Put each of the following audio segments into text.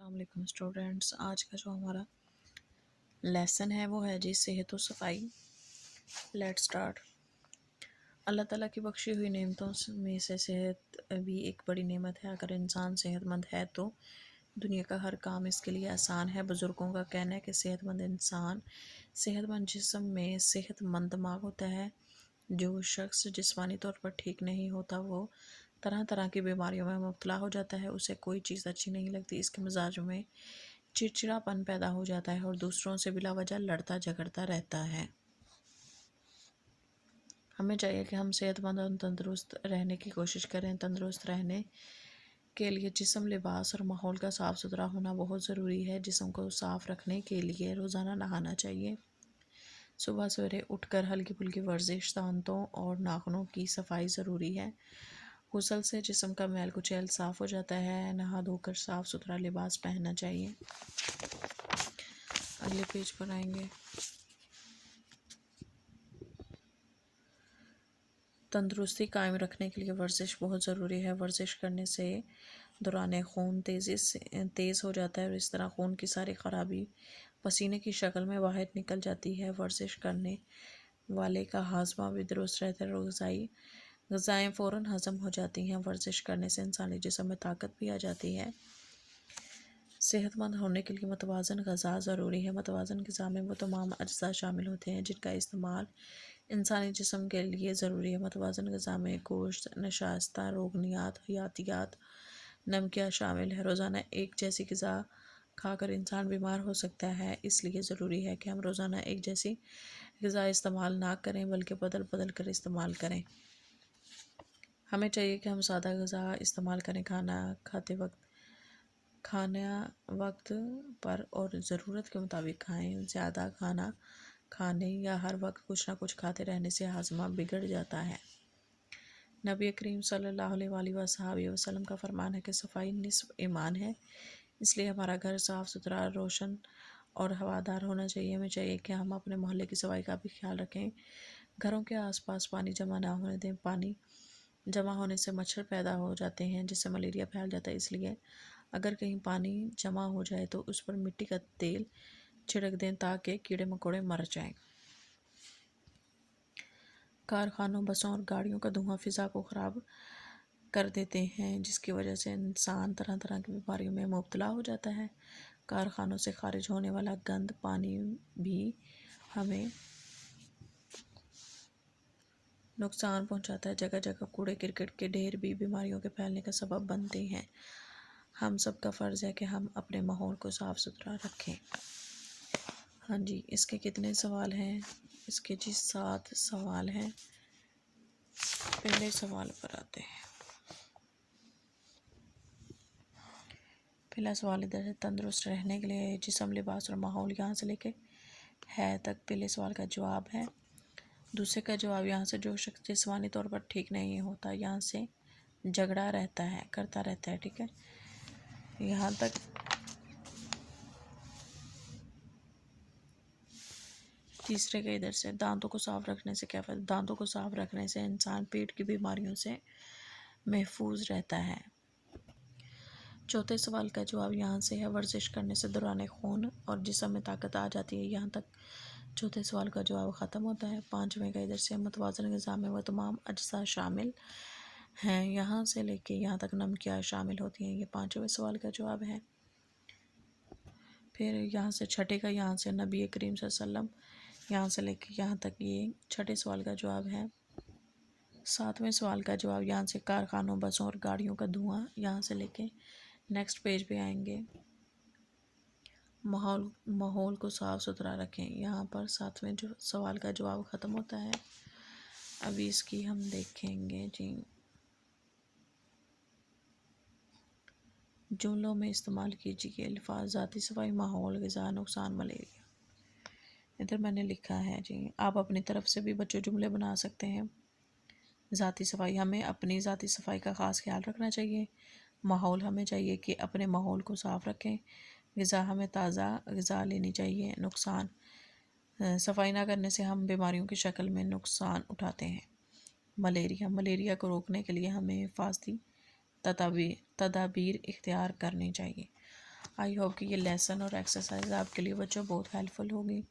السلام علیکم اسٹوڈینٹس، آج کا جو ہمارا لیسن ہے وہ ہے جی صحت و صفائی۔ Late start. اللہ تعالیٰ کی بخشی ہوئی نعمتوں میں سے صحت بھی ایک بڑی نعمت ہے۔ اگر انسان صحت مند ہے تو دنیا کا ہر کام اس کے لیے آسان ہے۔ بزرگوں کا کہنا ہے کہ صحت مند انسان صحت مند جسم میں صحت مند دماغ ہوتا ہے۔ جو شخص جسمانی طور پر ٹھیک نہیں ہوتا وہ طرح طرح کی بیماریوں میں مبتلا ہو جاتا ہے۔ اسے کوئی چیز اچھی نہیں لگتی، اس کے مزاج میں چڑچڑاپن پیدا ہو جاتا ہے اور دوسروں سے بلا وجہ لڑتا جھگڑتا رہتا ہے۔ ہمیں چاہیے کہ ہم صحت مند اور تندرست رہنے کی کوشش کریں۔ تندرست رہنے کے لیے جسم، لباس اور ماحول کا صاف ستھرا ہونا بہت ضروری ہے۔ جسم کو صاف رکھنے کے لیے روزانہ نہانا چاہیے۔ صبح سویرے اٹھ کر ہلکی پھلکی ورزش، دانتوں اور ناخنوں کی صفائی ضروری ہے۔ غسل سے جسم کا میل کچیل صاف ہو جاتا ہے۔ نہا دھو کر صاف ستھرا لباس پہننا چاہیے۔ اگلے پیج پر آئیں گے۔ تندرستی قائم رکھنے کے لیے ورزش بہت ضروری ہے۔ ورزش کرنے سے دوران خون تیز ہو جاتا ہے اور اس طرح خون کی ساری خرابی پسینے کی شکل میں باہر نکل جاتی ہے۔ ورزش کرنے والے کا ہاضمہ بھی درست رہتا ہے اور غذائیں فوراً ہضم ہو جاتی ہیں۔ ورزش کرنے سے انسانی جسم میں طاقت بھی آ جاتی ہے۔ صحت مند ہونے کے لیے متوازن غذا ضروری ہے۔ متوازن غذا میں وہ تمام اجزاء شامل ہوتے ہیں جن کا استعمال انسانی جسم کے لیے ضروری ہے۔ متوازن غذا میں گوشت، نشاستہ، روغنیات، حیاتیات، نمکیات شامل ہے۔ روزانہ ایک جیسی غذا کھا کر انسان بیمار ہو سکتا ہے، اس لیے ضروری ہے کہ ہم روزانہ ایک جیسی غذا استعمال نہ کریں بلکہ بدل بدل کر استعمال کریں۔ ہمیں چاہیے کہ ہم سادہ غذا استعمال کریں۔ کھانا وقت پر اور ضرورت کے مطابق کھائیں۔ زیادہ کھانا کھانے یا ہر وقت کچھ نہ کچھ کھاتے رہنے سے ہاضمہ بگڑ جاتا ہے۔ نبی کریم صلی اللہ علیہ وآلہ وصحبہ وسلم کا فرمان ہے کہ صفائی نصف ایمان ہے، اس لیے ہمارا گھر صاف ستھرا، روشن اور ہوادار ہونا چاہیے۔ ہمیں چاہیے کہ ہم اپنے محلے کی صفائی کا بھی خیال رکھیں۔ گھروں کے آس پاس پانی جمع نہ ہونے دیں۔ پانی جمع ہونے سے مچھر پیدا ہو جاتے ہیں جس سے ملیریا پھیل جاتا ہے، اس لیے اگر کہیں پانی جمع ہو جائے تو اس پر مٹی کا تیل چھڑک دیں تاکہ کیڑے مکوڑے مر جائیں۔ کارخانوں، بسوں اور گاڑیوں کا دھواں فضا کو خراب کر دیتے ہیں جس کی وجہ سے انسان طرح طرح کی بیماریوں میں مبتلا ہو جاتا ہے۔ کارخانوں سے خارج ہونے والا گند پانی بھی ہمیں نقصان پہنچاتا ہے۔ جگہ جگہ کوڑے کرکٹ کے ڈھیر بھی بیماریوں کے پھیلنے کا سبب بنتے ہیں۔ ہم سب کا فرض ہے کہ ہم اپنے ماحول کو صاف ستھرا رکھیں۔ ہاں جی، اس کے کتنے سوال ہیں؟ اس کے 7 سوال ہیں۔ پہلے سوال پر آتے ہیں۔ پہلا سوال ادھر ہے، تندرست رہنے کے لیے جسم، لباس اور ماحول یہاں سے لے کے ہے تک پہلے سوال کا جواب ہے۔ دوسرے کا جواب یہاں سے جو شخص جسمانی طور پر ٹھیک نہیں ہوتا یہاں سے جھگڑا کرتا رہتا ہے، ٹھیک ہے، یہاں تک۔ تیسرے کا ادھر سے، دانتوں کو صاف رکھنے سے کیا فائدہ؟ دانتوں کو صاف رکھنے سے انسان پیٹ کی بیماریوں سے محفوظ رہتا ہے۔ چوتھے سوال کا جواب یہاں سے ہے، ورزش کرنے سے دوران خون اور جسم میں طاقت آ جاتی ہے، یہاں تک چوتھے سوال کا جواب ختم ہوتا ہے۔ پانچویں کا ادھر سے، متوازن غذا میں وہ تمام اجزاء شامل ہیں، یہاں سے لے کے یہاں تک نمکیات شامل ہوتی ہیں، یہ پانچویں سوال کا جواب ہے۔ پھر یہاں سے چھٹے کا، یہاں سے نبی کریم صلی اللہ علیہ وسلم، یہاں سے لے کے یہاں تک یہ چھٹے سوال کا جواب ہے۔ ساتویں سوال کا جواب یہاں سے کارخانوں، بسوں اور گاڑیوں کا دھواں، یہاں سے لے کے نیکسٹ پیج پہ آئیں گے۔ ماحول کو صاف ستھرا رکھیں، یہاں پر ساتویں سوال کا جواب ختم ہوتا ہے۔ ابھی اس کی ہم دیکھیں گے جی، جملوں میں استعمال کیجیے الفاظ: ذاتی صفائی، ماحول، غذا، نقصان، ملیریا۔ ادھر میں نے لکھا ہے جی، آپ اپنی طرف سے بھی بچوں جملے بنا سکتے ہیں۔ ذاتی صفائی، ہمیں اپنی ذاتی صفائی کا خاص خیال رکھنا چاہیے۔ ماحول، ہمیں چاہیے کہ اپنے ماحول کو صاف رکھیں۔ غذا، ہمیں تازہ غذا لینی چاہیے۔ نقصان، صفائی نہ کرنے سے ہم بیماریوں کی شکل میں نقصان اٹھاتے ہیں۔ ملیریا کو روکنے کے لیے ہمیں حفاظتی تدابیر اختیار کرنی چاہیے۔ آئی ہوپ کہ یہ لیسن اور ایکسرسائز آپ کے لیے بچوں بہت ہیلپ فل ہوگی.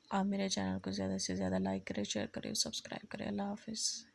آپ میرے چینل کو زیادہ سے زیادہ لائک کریں، شیئر کریں، سبسکرائب کریں. اللہ حافظ.